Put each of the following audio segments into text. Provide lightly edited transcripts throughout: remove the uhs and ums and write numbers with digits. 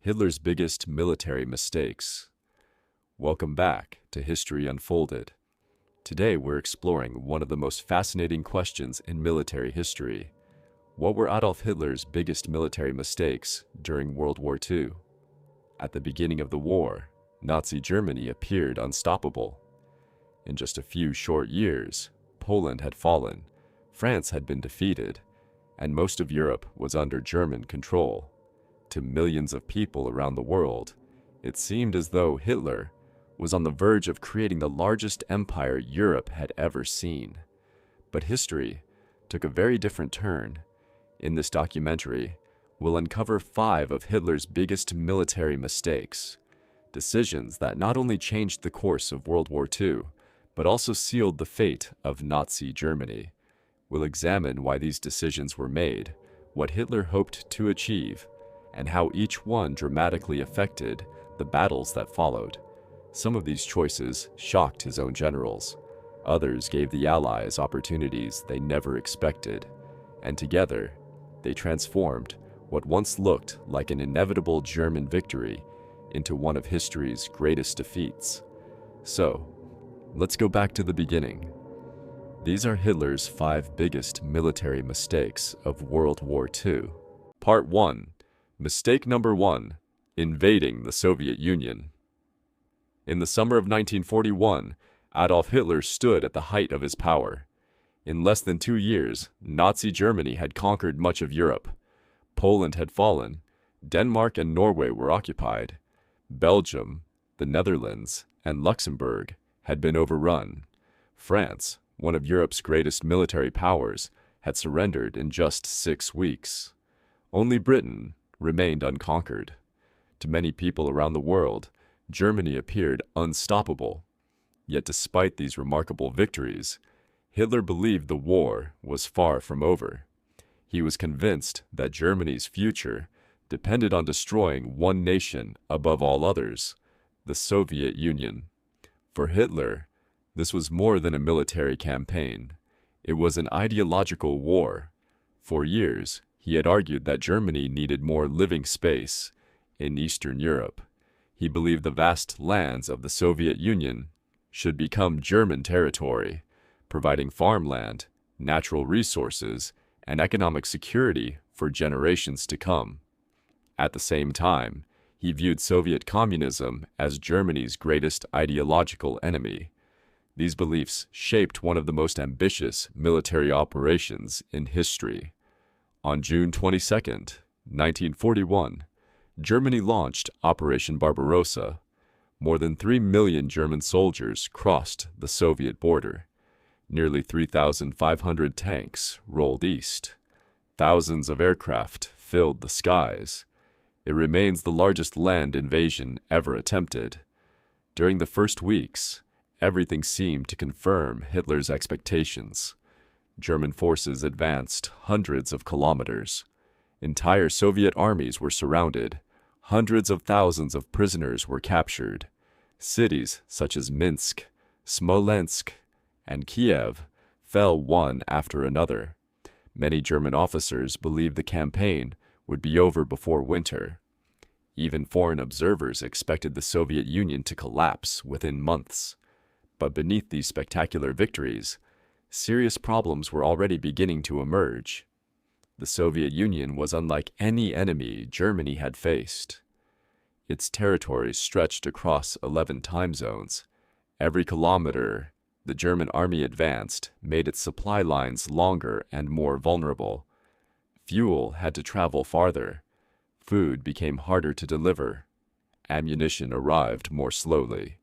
Hitler's biggest military mistakes. Welcome back to History Unfolded. Today we're exploring one of the most fascinating questions in military history. What were Adolf Hitler's biggest military mistakes during World War II? At the beginning of the war, Nazi Germany appeared unstoppable. In just a few short years, Poland had fallen, France had been defeated, and most of Europe was under German control. To millions of people around the world, it seemed as though Hitler was on the verge of creating the largest empire Europe had ever seen. But history took a very different turn. In this documentary, we'll uncover 5 of Hitler's biggest military mistakes, decisions that not only changed the course of World War II, but also sealed the fate of Nazi Germany. We'll examine why these decisions were made, what Hitler hoped to achieve, and how each one dramatically affected the battles that followed. Some of these choices shocked his own generals. Others gave the Allies opportunities they never expected. And together, they transformed what once looked like an inevitable German victory into one of history's greatest defeats. So, let's go back to the beginning. These are Hitler's 5 biggest military mistakes of World War II. Part 1. Mistake number 1. Invading the Soviet Union. In the summer of 1941, Adolf Hitler stood at the height of his power. In less than 2 years, Nazi Germany had conquered much of Europe. Poland had fallen. Denmark and Norway were occupied. Belgium, the Netherlands, and Luxembourg had been overrun. France, one of Europe's greatest military powers, had surrendered in just 6 weeks. Only Britain remained unconquered. To many people around the world, Germany appeared unstoppable. Yet despite these remarkable victories, Hitler believed the war was far from over. He was convinced that Germany's future depended on destroying one nation above all others, the Soviet Union. For Hitler, this was more than a military campaign. It was an ideological war. For years, he had argued that Germany needed more living space in Eastern Europe. He believed the vast lands of the Soviet Union should become German territory, providing farmland, natural resources, and economic security for generations to come. At the same time, he viewed Soviet communism as Germany's greatest ideological enemy. These beliefs shaped one of the most ambitious military operations in history. On June 22, 1941, Germany launched Operation Barbarossa. More than 3 million German soldiers crossed the Soviet border. Nearly 3,500 tanks rolled east. Thousands of aircraft filled the skies. It remains the largest land invasion ever attempted. During the first weeks, everything seemed to confirm Hitler's expectations. German forces advanced hundreds of kilometers. Entire Soviet armies were surrounded. Hundreds of thousands of prisoners were captured. Cities such as Minsk, Smolensk, and Kiev fell one after another. Many German officers believed the campaign would be over before winter. Even foreign observers expected the Soviet Union to collapse within months. But beneath these spectacular victories, serious problems were already beginning to emerge. The Soviet Union was unlike any enemy Germany had faced. Its territory stretched across 11 time zones. Every kilometer the German army advanced made its supply lines longer and more vulnerable. Fuel had to travel farther. Food became harder to deliver. Ammunition arrived more slowly.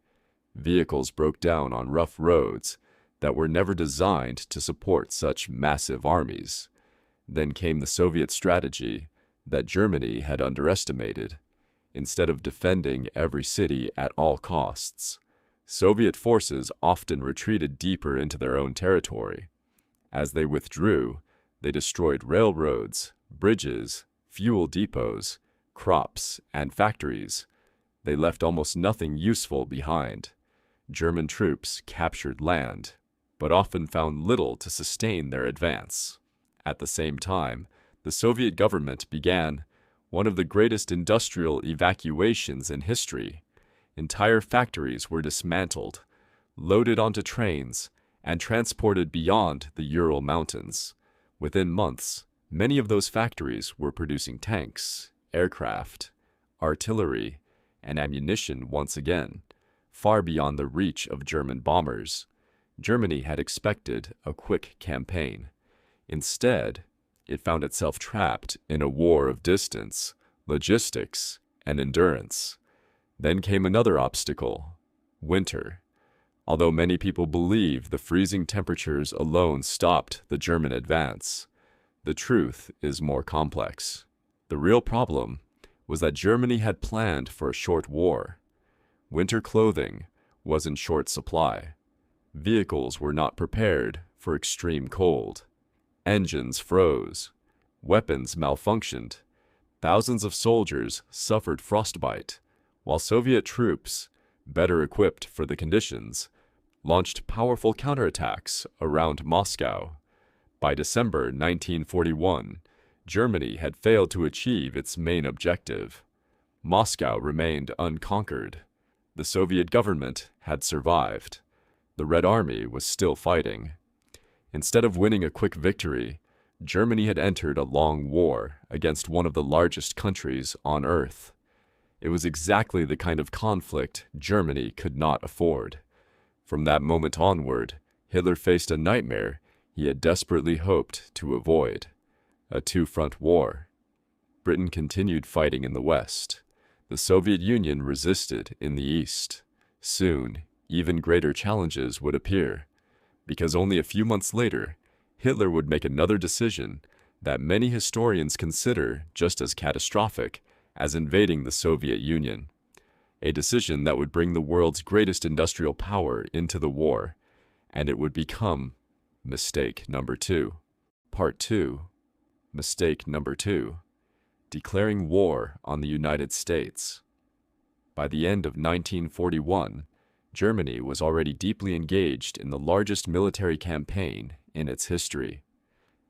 Vehicles broke down on rough roads that were never designed to support such massive armies. Then came the Soviet strategy that Germany had underestimated. Instead of defending every city at all costs, Soviet forces often retreated deeper into their own territory. As they withdrew, they destroyed railroads, bridges, fuel depots, crops, and factories. They left almost nothing useful behind. German troops captured land, but often found little to sustain their advance. At the same time, the Soviet government began one of the greatest industrial evacuations in history. Entire factories were dismantled, loaded onto trains, and transported beyond the Ural Mountains. Within months, many of those factories were producing tanks, aircraft, artillery, and ammunition once again, far beyond the reach of German bombers. Germany had expected a quick campaign. Instead, it found itself trapped in a war of distance, logistics, and endurance. Then came another obstacle: winter. Although many people believe the freezing temperatures alone stopped the German advance, the truth is more complex. The real problem was that Germany had planned for a short war. Winter clothing was in short supply. Vehicles were not prepared for extreme cold. Engines froze. Weapons malfunctioned. Thousands of soldiers suffered frostbite, while Soviet troops, better equipped for the conditions, launched powerful counterattacks around Moscow. By December 1941, Germany had failed to achieve its main objective. Moscow remained unconquered. The Soviet government had survived. The Red Army was still fighting. Instead of winning a quick victory, Germany had entered a long war against one of the largest countries on Earth. It was exactly the kind of conflict Germany could not afford. From that moment onward, Hitler faced a nightmare he had desperately hoped to avoid: a two-front war. Britain continued fighting in the West. The Soviet Union resisted in the East. Soon, even greater challenges would appear, because only a few months later, Hitler would make another decision that many historians consider just as catastrophic as invading the Soviet Union. A decision that would bring the world's greatest industrial power into the war, and it would become mistake number 2. Part 2. Mistake number 2. Declaring war on the United States. By the end of 1941, Germany was already deeply engaged in the largest military campaign in its history.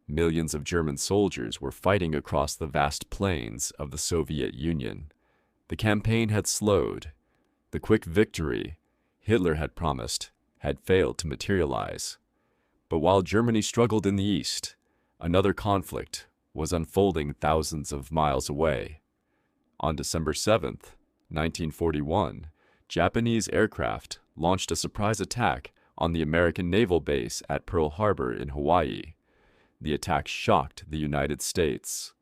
Millions of German soldiers were fighting across the vast plains of the Soviet Union. The campaign had slowed. The quick victory Hitler had promised had failed to materialize. But while Germany struggled in the East, another conflict was unfolding thousands of miles away. On December 7th, 1941, Japanese aircraft launched a surprise attack on the American naval base at Pearl Harbor in Hawaii. The attack shocked the United States.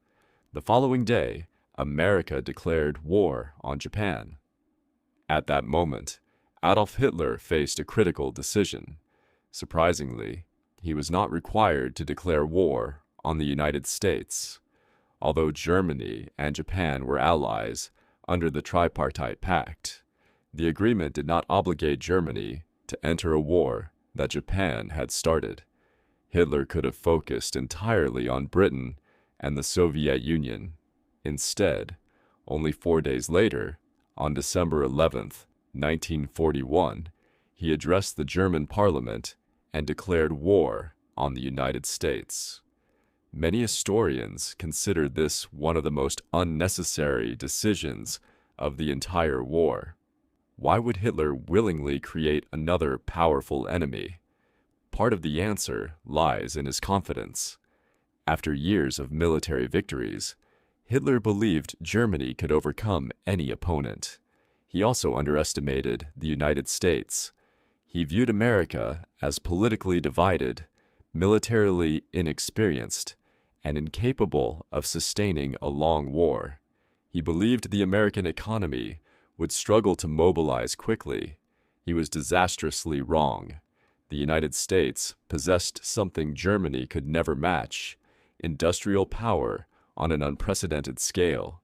The following day, America declared war on Japan. At that moment, Adolf Hitler faced a critical decision. Surprisingly, he was not required to declare war on the United States. Although Germany and Japan were allies under the Tripartite Pact, the agreement did not obligate Germany to enter a war that Japan had started. Hitler could have focused entirely on Britain and the Soviet Union. Instead, only 4 days later, on December 11th, 1941, he addressed the German parliament and declared war on the United States. Many historians consider this one of the most unnecessary decisions of the entire war. Why would Hitler willingly create another powerful enemy? Part of the answer lies in his confidence. After years of military victories, Hitler believed Germany could overcome any opponent. He also underestimated the United States. He viewed America as politically divided, militarily inexperienced, and incapable of sustaining a long war. He believed the American economy would struggle to mobilize quickly. He was disastrously wrong. The United States possessed something Germany could never match: industrial power on an unprecedented scale.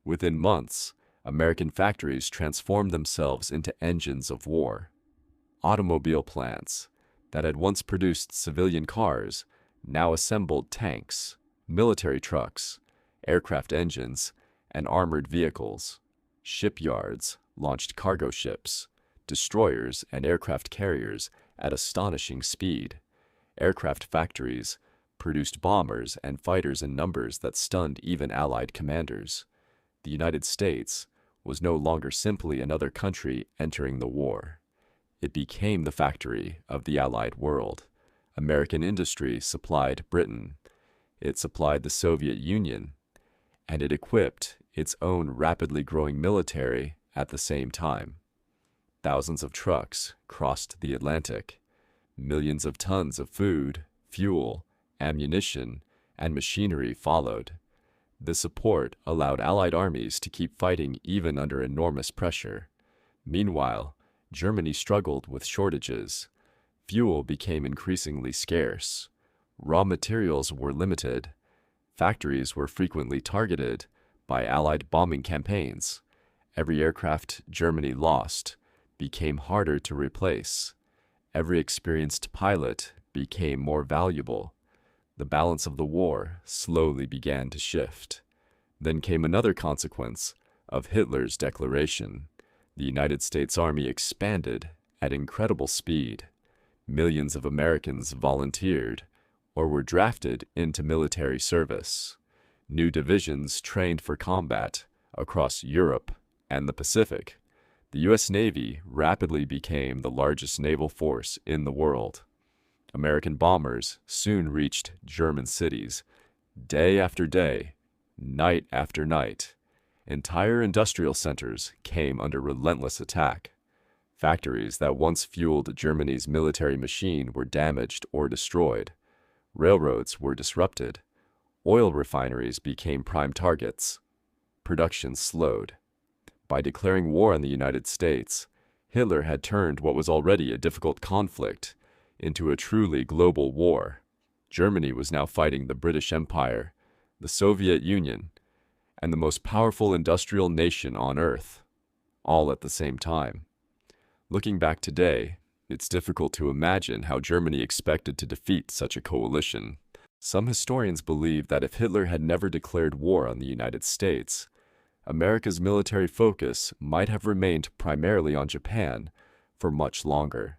Within months, American factories transformed themselves into engines of war. Automobile plants that had once produced civilian cars now assembled tanks, military trucks, aircraft engines, and armored vehicles. Shipyards launched cargo ships, destroyers, and aircraft carriers at astonishing speed. Aircraft factories produced bombers and fighters in numbers that stunned even Allied commanders. the United States was no longer simply another country entering the war. It became the factory of the Allied world. American industry supplied Britain. It supplied the Soviet Union, and it equipped its own rapidly growing military at the same time. Thousands of trucks crossed the Atlantic. Millions of tons of food, fuel, ammunition, and machinery followed. The support allowed Allied armies to keep fighting even under enormous pressure. Meanwhile, Germany struggled with shortages. Fuel became increasingly scarce. Raw materials were limited. Factories were frequently targeted by Allied bombing campaigns. Every aircraft Germany lost became harder to replace. Every experienced pilot became more valuable. The balance of the war slowly began to shift. Then came another consequence of Hitler's declaration. The United States Army expanded at incredible speed. Millions of Americans volunteered or were drafted into military service. New divisions trained for combat across Europe and the Pacific. The U.S. Navy rapidly became the largest naval force in the world. American bombers soon reached German cities. Day after day, night after night, entire industrial centers came under relentless attack. Factories that once fueled Germany's military machine were damaged or destroyed. Railroads were disrupted. Oil refineries became prime targets. Production slowed. By declaring war on the United States, Hitler had turned what was already a difficult conflict into a truly global war. Germany was now fighting the British Empire, the Soviet Union, and the most powerful industrial nation on Earth, all at the same time. Looking back today, it's difficult to imagine how Germany expected to defeat such a coalition. Some historians believe that if Hitler had never declared war on the United States, America's military focus might have remained primarily on Japan for much longer.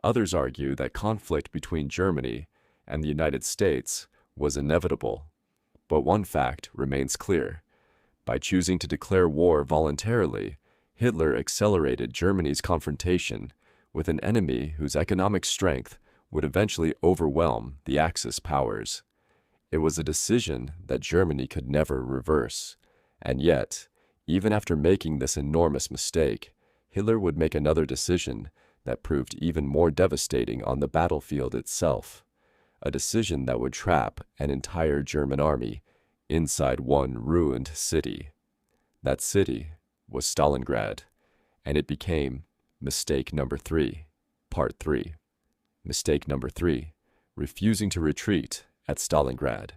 Others argue that conflict between Germany and the United States was inevitable. But one fact remains clear. By choosing to declare war voluntarily, Hitler accelerated Germany's confrontation with an enemy whose economic strength would eventually overwhelm the Axis powers. It was a decision that Germany could never reverse. And yet, even after making this enormous mistake, Hitler would make another decision that proved even more devastating on the battlefield itself. A decision that would trap an entire German army inside one ruined city. That city was Stalingrad, and it became mistake number 3, part 3. Mistake number 3, refusing to retreat at Stalingrad.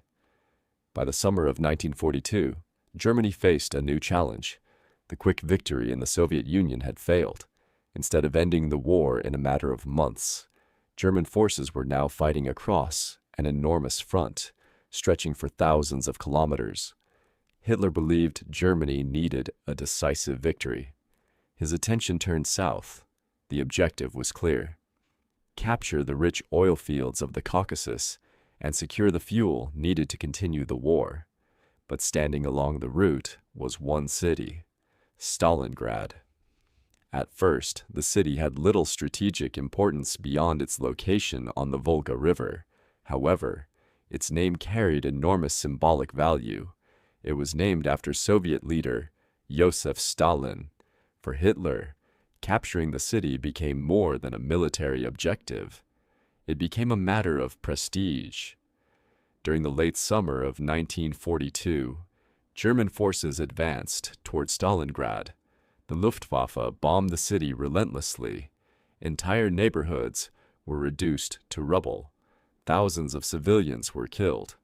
By the summer of 1942, Germany faced a new challenge. The quick victory in the Soviet Union had failed. Instead of ending the war in a matter of months, German forces were now fighting across an enormous front, stretching for thousands of kilometers. Hitler believed Germany needed a decisive victory. His attention turned south. The objective was clear: capture the rich oil fields of the Caucasus and secure the fuel needed to continue the war. But standing along the route was one city, Stalingrad. At first, the city had little strategic importance beyond its location on the Volga River. However, its name carried enormous symbolic value. It was named after Soviet leader Joseph Stalin. For Hitler, capturing the city became more than a military objective. It became a matter of prestige. During the late summer of 1942, German forces advanced toward Stalingrad. The Luftwaffe bombed the city relentlessly. Entire neighborhoods were reduced to rubble. Thousands of civilians were killed.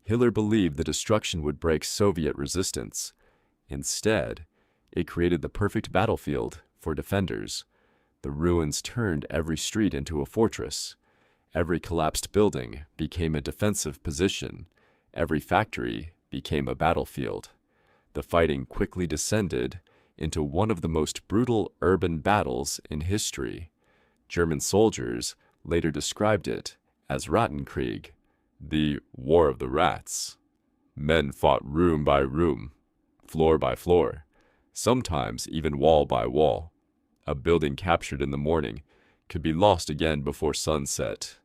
Hitler believed the destruction would break Soviet resistance. Instead, it created the perfect battlefield for defenders. The ruins turned every street into a fortress. Every collapsed building became a defensive position. Every factory became a battlefield. The fighting quickly descended into one of the most brutal urban battles in history. German soldiers later described it as Rattenkrieg, the War of the Rats. Men fought room by room, floor by floor, sometimes even wall by wall. A building captured in the morning could be lost again before sunset.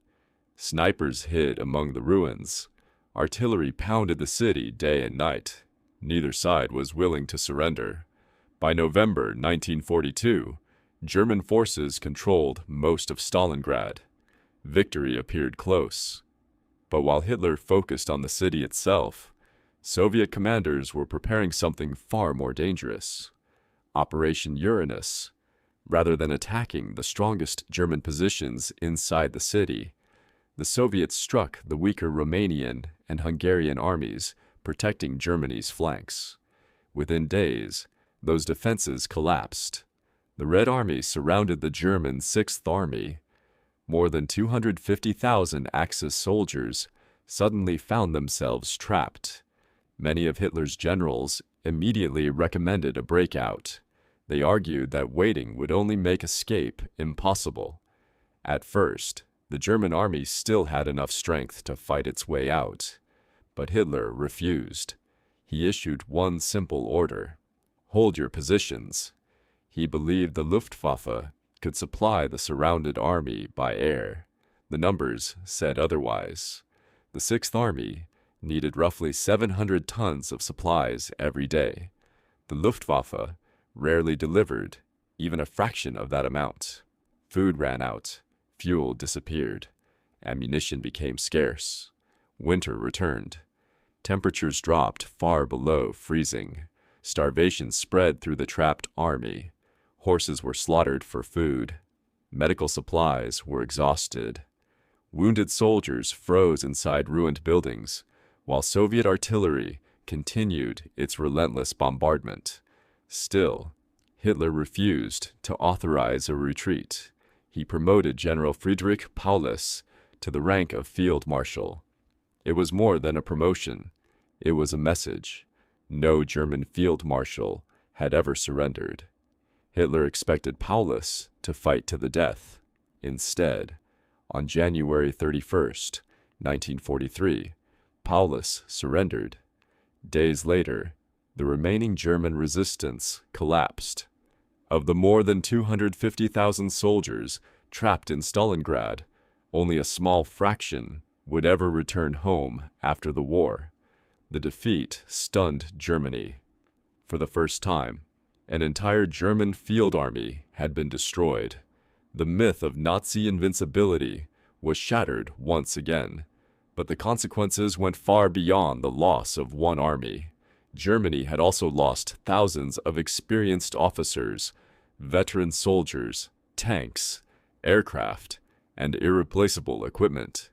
Snipers hid among the ruins. Artillery pounded the city day and night. Neither side was willing to surrender. By November 1942, German forces controlled most of Stalingrad. Victory appeared close. But while Hitler focused on the city itself, Soviet commanders were preparing something far more dangerous. Operation Uranus. Rather than attacking the strongest German positions inside the city, the Soviets struck the weaker Romanian and Hungarian armies, protecting Germany's flanks. Within days, those defenses collapsed. The Red Army surrounded the German Sixth Army. More than 250,000 Axis soldiers suddenly found themselves trapped. Many of Hitler's generals immediately recommended a breakout. They argued that waiting would only make escape impossible. At first, the German army still had enough strength to fight its way out. But Hitler refused. He issued one simple order: hold your positions. He believed the Luftwaffe could supply the surrounded army by air. The numbers said otherwise. The Sixth Army needed roughly 700 tons of supplies every day. The Luftwaffe rarely delivered even a fraction of that amount. Food ran out, fuel disappeared, ammunition became scarce. Winter returned. Temperatures dropped far below freezing. Starvation spread through the trapped army. Horses were slaughtered for food. Medical supplies were exhausted. Wounded soldiers froze inside ruined buildings, while Soviet artillery continued its relentless bombardment. Still, Hitler refused to authorize a retreat. He promoted General Friedrich Paulus to the rank of Field Marshal. It was more than a promotion. It was a message. No German Field Marshal had ever surrendered. Hitler expected Paulus to fight to the death. Instead, on January 31st, 1943, Paulus surrendered. Days later, the remaining German resistance collapsed. Of the more than 250,000 soldiers trapped in Stalingrad, only a small fraction would ever return home after the war. The defeat stunned Germany. For the first time, an entire German field army had been destroyed. The myth of Nazi invincibility was shattered once again, but the consequences went far beyond the loss of one army. Germany had also lost thousands of experienced officers, veteran soldiers, tanks, aircraft, and irreplaceable equipment.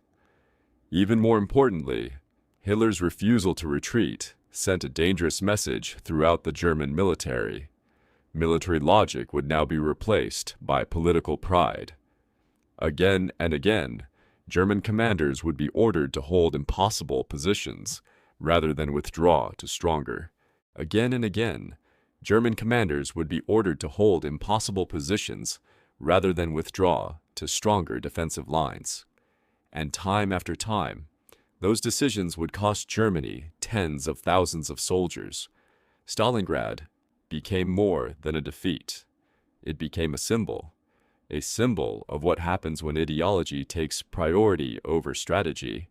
Even more importantly, Hitler's refusal to retreat sent a dangerous message throughout the German military. Military logic would now be replaced by political pride. Again and again, German commanders would be ordered to hold impossible positions rather than withdraw to stronger. Again and again, German commanders would be ordered to hold impossible positions rather than withdraw to stronger defensive lines. And time after time, those decisions would cost Germany tens of thousands of soldiers. Stalingrad became more than a defeat. It became a symbol of what happens when ideology takes priority over strategy.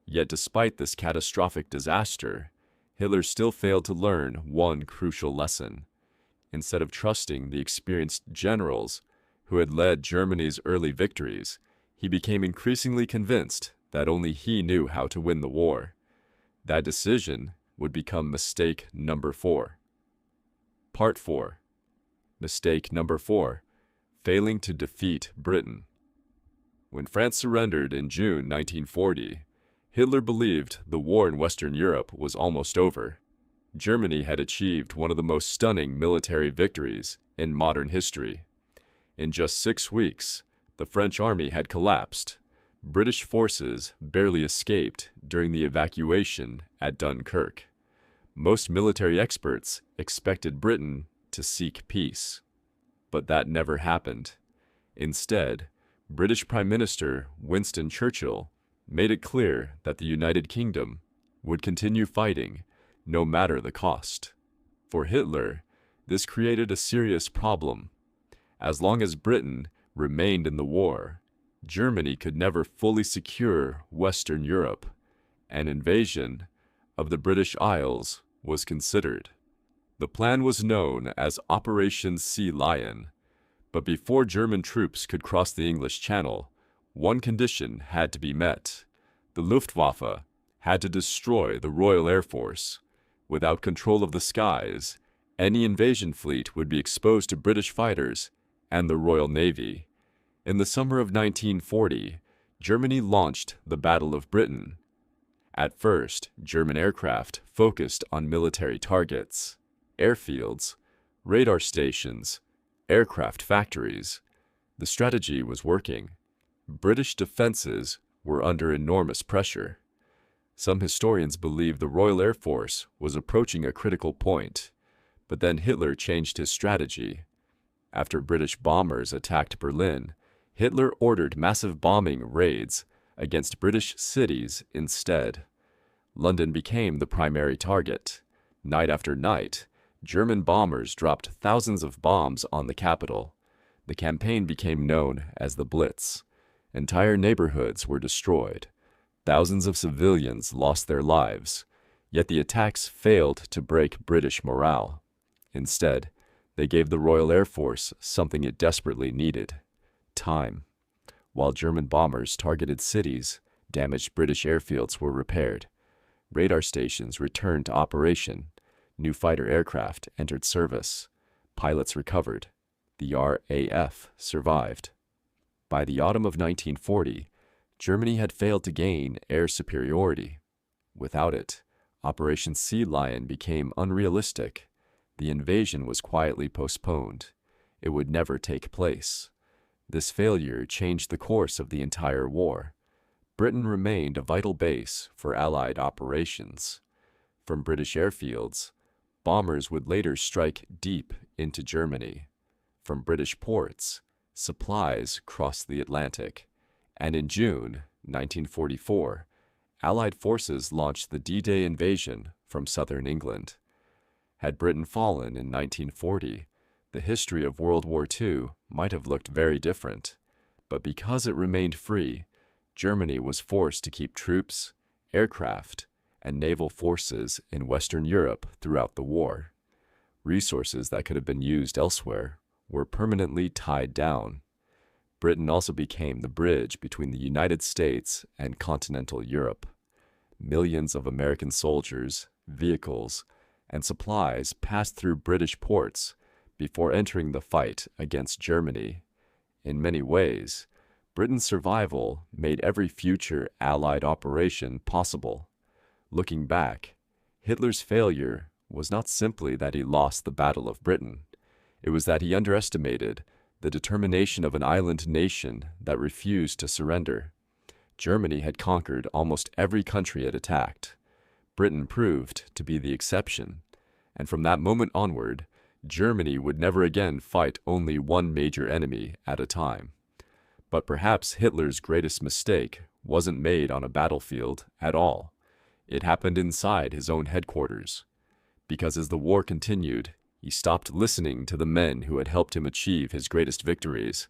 Yet despite this catastrophic disaster, Hitler still failed to learn one crucial lesson. Instead of trusting the experienced generals who had led Germany's early victories, he became increasingly convinced that only he knew how to win the war. That decision would become mistake number 4. Part 4. Mistake number 4. Failing to defeat Britain. When France surrendered in June 1940, Hitler believed the war in Western Europe was almost over. Germany had achieved one of the most stunning military victories in modern history. In just 6 weeks, the French army had collapsed. British forces barely escaped during the evacuation at Dunkirk. Most military experts expected Britain to seek peace. But that never happened. Instead, British Prime Minister Winston Churchill made it clear that the United Kingdom would continue fighting no matter the cost. For Hitler, this created a serious problem. As long as Britain remained in the war, Germany could never fully secure Western Europe. An invasion of the British Isles was considered. The plan was known as Operation Sea Lion, but before German troops could cross the English Channel, one condition had to be met. The Luftwaffe had to destroy the Royal Air Force. Without control of the skies, any invasion fleet would be exposed to British fighters and the Royal Navy. In the summer of 1940, Germany launched the Battle of Britain. At first, German aircraft focused on military targets, airfields, radar stations, aircraft factories. The strategy was working. British defenses were under enormous pressure. Some historians believe the Royal Air Force was approaching a critical point, but then Hitler changed his strategy. After British bombers attacked Berlin, Hitler ordered massive bombing raids against British cities instead. London became the primary target. Night after night, German bombers dropped thousands of bombs on the capital. The campaign became known as the Blitz. Entire neighborhoods were destroyed. Thousands of civilians lost their lives, yet the attacks failed to break British morale. Instead, they gave the Royal Air Force something it desperately needed: time. While German bombers targeted cities, damaged British airfields were repaired. Radar stations returned to operation. New fighter aircraft entered service. Pilots recovered. The RAF survived. By the autumn of 1940, Germany had failed to gain air superiority. Without it, Operation Sea Lion became unrealistic. The invasion was quietly postponed. It would never take place. This failure changed the course of the entire war. Britain remained a vital base for Allied operations. From British airfields, bombers would later strike deep into Germany. From British ports, supplies crossed the Atlantic. And in June 1944, Allied forces launched the D-Day invasion from southern England. Had Britain fallen in 1940, the history of World War II might have looked very different. But because it remained free, Germany was forced to keep troops, aircraft, and naval forces in Western Europe throughout the war. Resources that could have been used elsewhere were permanently tied down. Britain also became the bridge between the United States and continental Europe. Millions of American soldiers, vehicles, and supplies passed through British ports before entering the fight against Germany. In many ways, Britain's survival made every future Allied operation possible. Looking back, Hitler's failure was not simply that he lost the Battle of Britain. It was that he underestimated the determination of an island nation that refused to surrender. Germany had conquered almost every country it attacked. Britain proved to be the exception, and from that moment onward, Germany would never again fight only one major enemy at a time. But perhaps Hitler's greatest mistake wasn't made on a battlefield at all. It happened inside his own headquarters. Because as the war continued, he stopped listening to the men who had helped him achieve his greatest victories.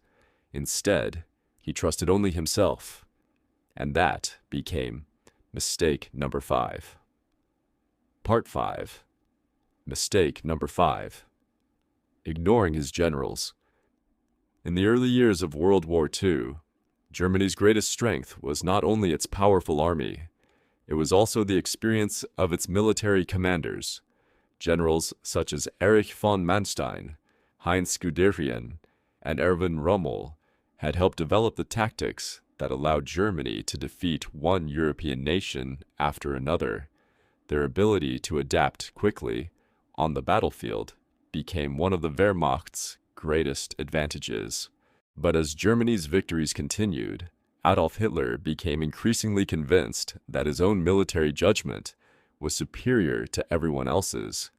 Instead, he trusted only himself. And that became mistake number 5. Part 5. Mistake number 5. Ignoring his generals. In the early years of World War II, Germany's greatest strength was not only its powerful army, it was also the experience of its military commanders. Generals such as Erich von Manstein, Heinz Guderian, and Erwin Rommel had helped develop the tactics that allowed Germany to defeat one European nation after another. Their ability to adapt quickly on the battlefield became one of the Wehrmacht's greatest advantages. But as Germany's victories continued, Adolf Hitler became increasingly convinced that his own military judgment was superior to everyone else's.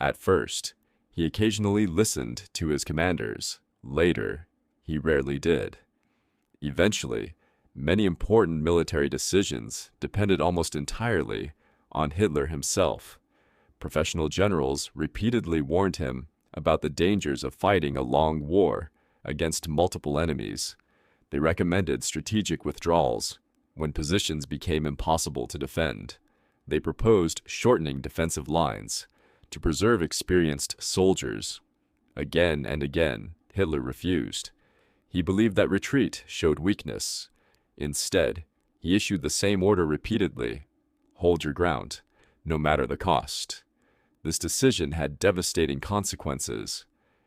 At first, he occasionally listened to his commanders. Later, he rarely did. Eventually, many important military decisions depended almost entirely on Hitler himself. Professional generals repeatedly warned him about the dangers of fighting a long war against multiple enemies. They recommended strategic withdrawals when positions became impossible to defend. They proposed shortening defensive lines to preserve experienced soldiers. Again and again, Hitler refused. He believed that retreat showed weakness. Instead, he issued the same order repeatedly: hold your ground, no matter the cost. This decision had devastating consequences.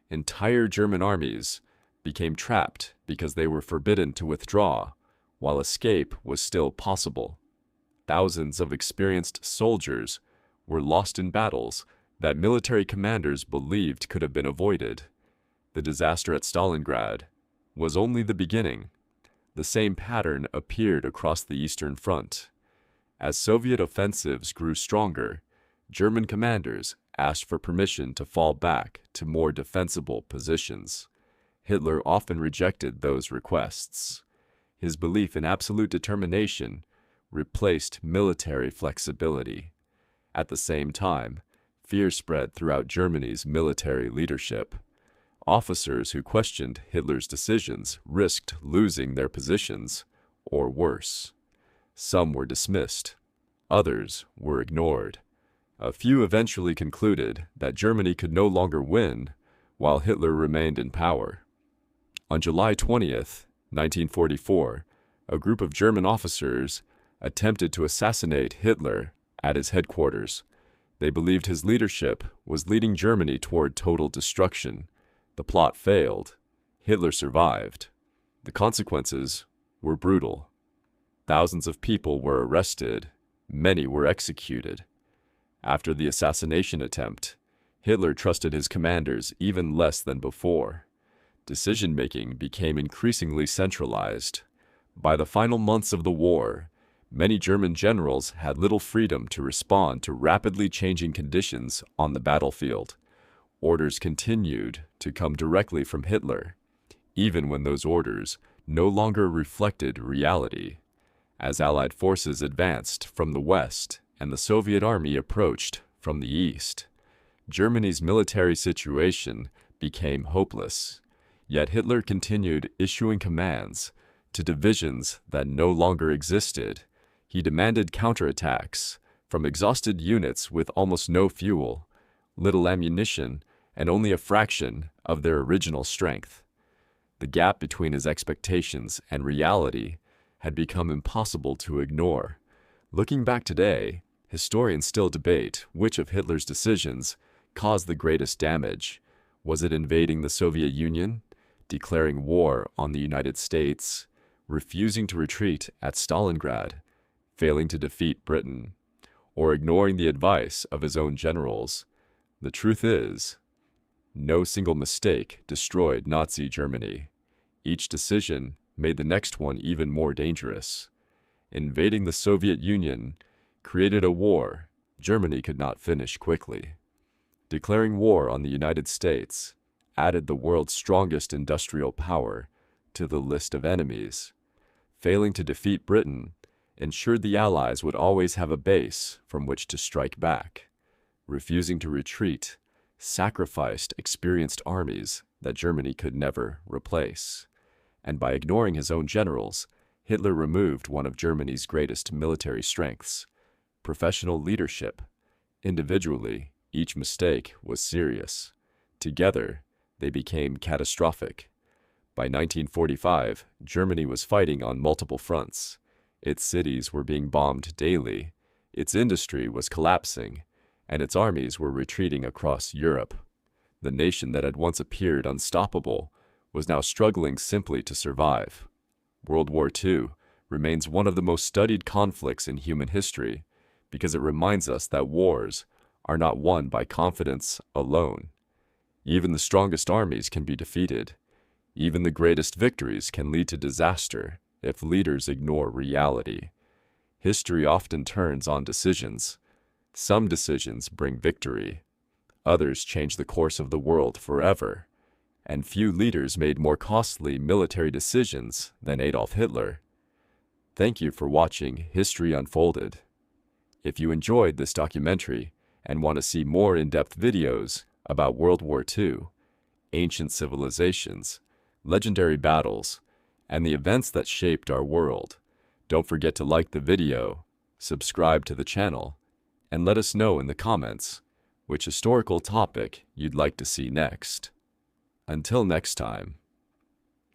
Entire German armies became trapped because they were forbidden to withdraw, while escape was still possible. Thousands of experienced soldiers were lost in battles that military commanders believed could have been avoided. The disaster at Stalingrad was only the beginning. The same pattern appeared across the Eastern Front. As Soviet offensives grew stronger, German commanders asked for permission to fall back to more defensible positions. Hitler often rejected those requests. His belief in absolute determination replaced military flexibility. At the same time, fear spread throughout Germany's military leadership. Officers who questioned Hitler's decisions risked losing their positions, or worse. Some were dismissed. Others were ignored. A few eventually concluded that Germany could no longer win while Hitler remained in power. On July 20th, 1944, a group of German officers attempted to assassinate Hitler at his headquarters. They believed his leadership was leading Germany toward total destruction. The plot failed. Hitler survived. The consequences were brutal. Thousands of people were arrested. Many were executed. After the assassination attempt, Hitler trusted his commanders even less than before. Decision-making became increasingly centralized. By the final months of the war, many German generals had little freedom to respond to rapidly changing conditions on the battlefield. Orders continued to come directly from Hitler, even when those orders no longer reflected reality. As Allied forces advanced from the west and the Soviet army approached from the east, Germany's military situation became hopeless. Yet Hitler continued issuing commands to divisions that no longer existed. He demanded counterattacks from exhausted units with almost no fuel, little ammunition, and only a fraction of their original strength. The gap between his expectations and reality had become impossible to ignore. Looking back today, historians still debate which of Hitler's decisions caused the greatest damage. Was it invading the Soviet Union, declaring war on the United States, refusing to retreat at Stalingrad, failing to defeat Britain, or ignoring the advice of his own generals? The truth is, no single mistake destroyed Nazi Germany. Each decision made the next one even more dangerous. Invading the Soviet Union created a war Germany could not finish quickly. Declaring war on the United States added the world's strongest industrial power to the list of enemies. Failing to defeat Britain ensured the Allies would always have a base from which to strike back. Refusing to retreat sacrificed experienced armies that Germany could never replace. And by ignoring his own generals, Hitler removed one of Germany's greatest military strengths: professional leadership. Individually, each mistake was serious. Together, they became catastrophic. By 1945, Germany was fighting on multiple fronts. Its cities were being bombed daily, its industry was collapsing, and its armies were retreating across Europe. The nation that had once appeared unstoppable was now struggling simply to survive. World War II remains one of the most studied conflicts in human history because it reminds us that wars are not won by confidence alone. Even the strongest armies can be defeated. Even the greatest victories can lead to disaster if leaders ignore reality. History often turns on decisions. Some decisions bring victory. Others change the course of the world forever. And few leaders made more costly military decisions than Adolf Hitler. Thank you for watching History Unfolded. If you enjoyed this documentary and want to see more in-depth videos about World War II, ancient civilizations, legendary battles, and the events that shaped our world, don't forget to like the video, subscribe to the channel, and let us know in the comments which historical topic you'd like to see next. Until next time,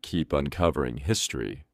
keep uncovering history